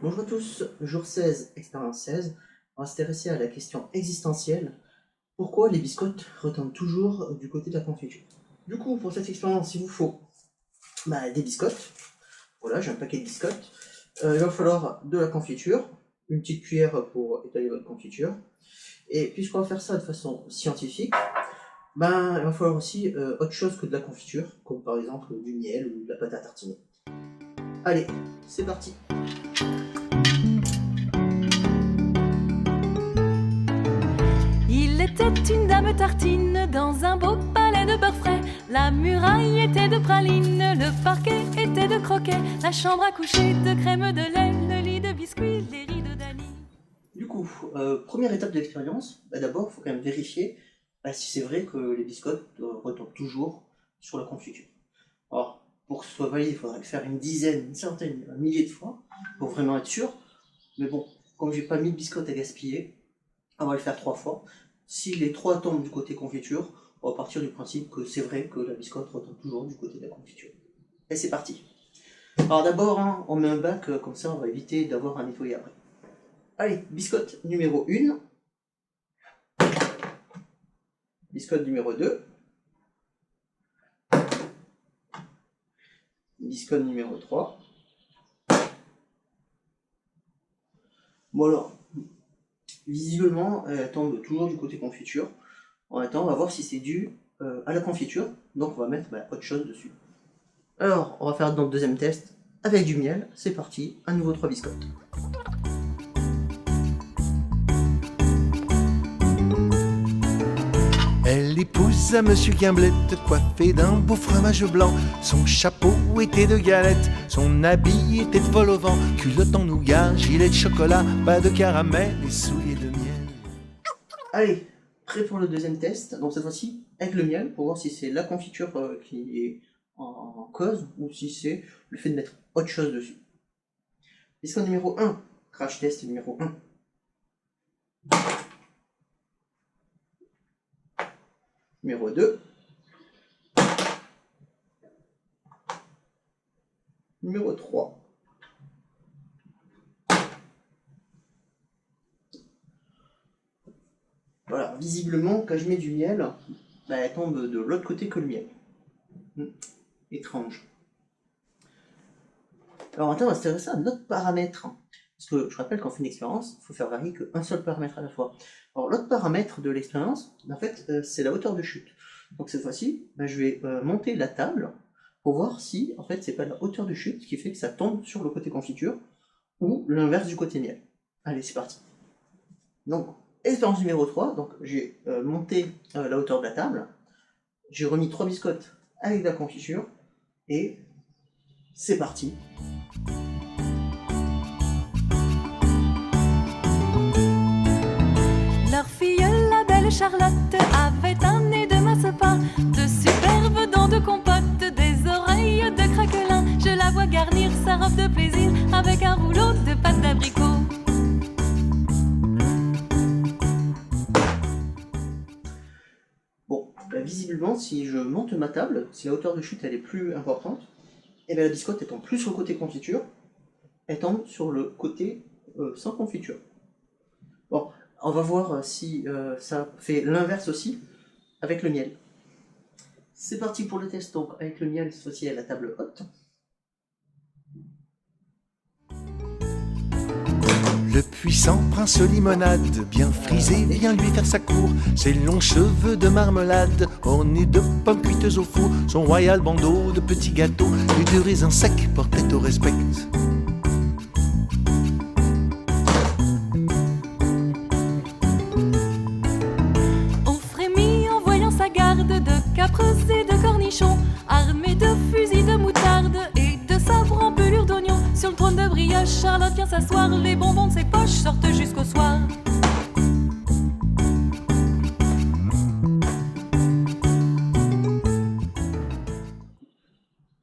Bonjour à tous, jour 16, expérience 16. On va s'intéresser à la question existentielle. Pourquoi les biscottes retombent toujours du côté de la confiture? Du coup, pour cette expérience, il vous faut des biscottes. Voilà, j'ai un paquet de biscottes. Il va falloir de la confiture, une petite cuillère pour étaler votre confiture. Et puisqu'on va faire ça de façon scientifique, il va falloir aussi autre chose que de la confiture, comme par exemple du miel ou de la pâte à tartiner. Allez, c'est parti! Il était une dame tartine dans un beau palais de beurre frais. La muraille était de praline, le parquet était de croquet, la chambre à coucher de crème de lait, le lit de biscuits, les rideaux d'anis. Du coup, première étape de l'expérience, d'abord il faut quand même vérifier si c'est vrai que les biscottes retombent toujours sur la confiture. Alors, pour que ce soit valide, il faudrait le faire une dizaine, une centaine, un millier de fois, pour vraiment être sûr. Mais bon, comme j'ai pas 1000 biscottes à gaspiller, on va le faire 3 fois. Si les 3 tombent du côté confiture, on va partir du principe que c'est vrai que la biscotte retombe toujours du côté de la confiture. Et c'est parti. Alors d'abord, on met un bac, comme ça on va éviter d'avoir à nettoyer après. Allez, biscotte numéro 1. Biscotte numéro 2. Biscotte numéro 3. Bon alors, visiblement, elle tombe toujours du côté confiture. En attendant, on va voir si c'est dû à la confiture. Donc on va mettre autre chose dessus. Alors, on va faire donc le deuxième test avec du miel. C'est parti, à nouveau 3 biscottes. Elle épousa Monsieur Gimblette, coiffé d'un beau fromage blanc. Son chapeau était de galette, son habit était de vol au vent. Culotte en nougat, gilet de chocolat, bas de caramel et souliers de miel. Allez, prêt pour le deuxième test. Donc cette fois-ci, avec le miel, pour voir si c'est la confiture qui est en cause, ou si c'est le fait de mettre autre chose dessus. Biscotte numéro 1, crash test numéro 1. Numéro 2. Numéro 3. Voilà, visiblement, quand je mets du miel, elle tombe de l'autre côté que le miel. Étrange. Alors maintenant, on va s'intéresser à un autre paramètre. Parce que je rappelle, quand on fait une expérience, il faut faire varier qu'un seul paramètre à la fois. Alors l'autre paramètre de l'expérience, en fait, c'est la hauteur de chute. Donc cette fois-ci, je vais monter la table pour voir si, en fait, c'est pas la hauteur de chute qui fait que ça tombe sur le côté confiture ou l'inverse du côté miel. Allez, c'est parti. Donc, expérience numéro 3, donc j'ai monté la hauteur de la table, j'ai remis 3 biscottes avec de la confiture, et c'est parti. Leur fille, la belle Charlotte, avait un nez de masse-pain, de superbes dents de compote, des oreilles de craquelin. Je la vois garnir sa robe de plaisir avec un rouleau de pâte d'abricot. Bon, visiblement, si je monte ma table, si la hauteur de chute elle est plus importante, et la biscotte elle tombe plus sur le côté confiture, elle tombe sur le côté sans confiture. Bon, on va voir si ça fait l'inverse aussi avec le miel. C'est parti pour le test, donc avec le miel, cette fois-ci à la table haute. Le puissant prince limonade, bien frisé, vient lui faire sa cour. Ses longs cheveux de marmelade, ornés de pommes cuites au four. Son royal bandeau de petits gâteaux et de raisins secs portait au respect. On frémit en voyant sa garde de capres et de cornichons, armés de fusils de moutarde et de sabres en pelure d'oignon. Sur le trône de brioche, Charlotte vient s'asseoir, les bonbons de ses poches sortent jusqu'au soir.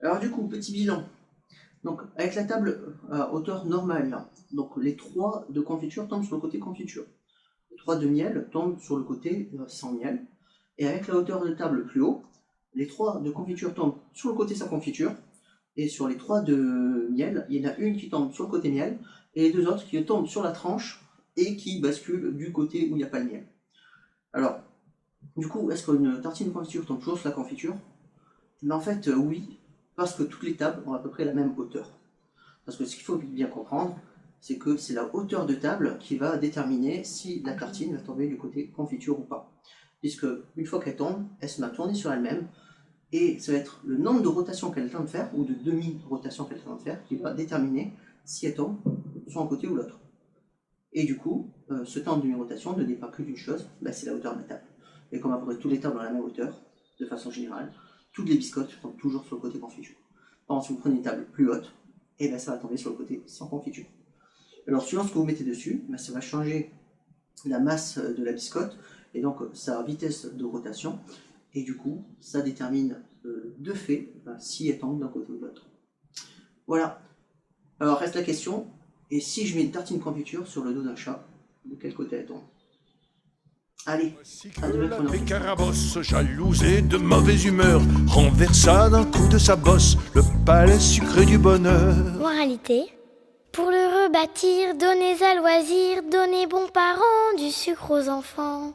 Alors du coup, petit bilan. Donc avec la table à hauteur normale, donc les 3 de confiture tombent sur le côté confiture. Les 3 de miel tombent sur le côté sans miel. Et avec la hauteur de table plus haut, les 3 de confiture tombent sur le côté sans confiture. Et sur les 3 de miel, il y en a une qui tombe sur le côté miel et les deux autres qui tombent sur la tranche et qui basculent du côté où il n'y a pas le miel. Alors, du coup, est-ce qu'une tartine de confiture tombe toujours sur la confiture? Mais en fait, oui, parce que toutes les tables ont à peu près la même hauteur. Parce que ce qu'il faut bien comprendre, c'est que c'est la hauteur de table qui va déterminer si la tartine va tomber du côté confiture ou pas. Puisque une fois qu'elle tombe, elle se met à tourner sur elle-même, et ça va être le nombre de rotations qu'elle est en train de faire, ou de demi-rotations qu'elle est en train de faire, qui va déterminer si elle tombe sur un côté ou l'autre. Et du coup, ce temps de demi-rotation ne dépend que d'une chose, c'est la hauteur de la table. Et comme à peu près tous les tables ont la même hauteur, de façon générale, toutes les biscottes tombent toujours sur le côté confiture. Par contre, si vous prenez une table plus haute, et ça va tomber sur le côté sans confiture. Alors suivant ce que vous mettez dessus, ça va changer la masse de la biscotte, et donc sa vitesse de rotation, et du coup, ça détermine de fait si elle tombe d'un côté ou de l'autre. Voilà. Alors reste la question, et si je mets une tartine confiture sur le dos d'un chat, de quel côté elle tombe? Allez, La Carabosse, jalouse et de mauvaise humeur, renversa d'un coup de sa bosse le palais sucré du bonheur. Moralité: pour le rebâtir, donnez à loisir, donnez bons parents du sucre aux enfants.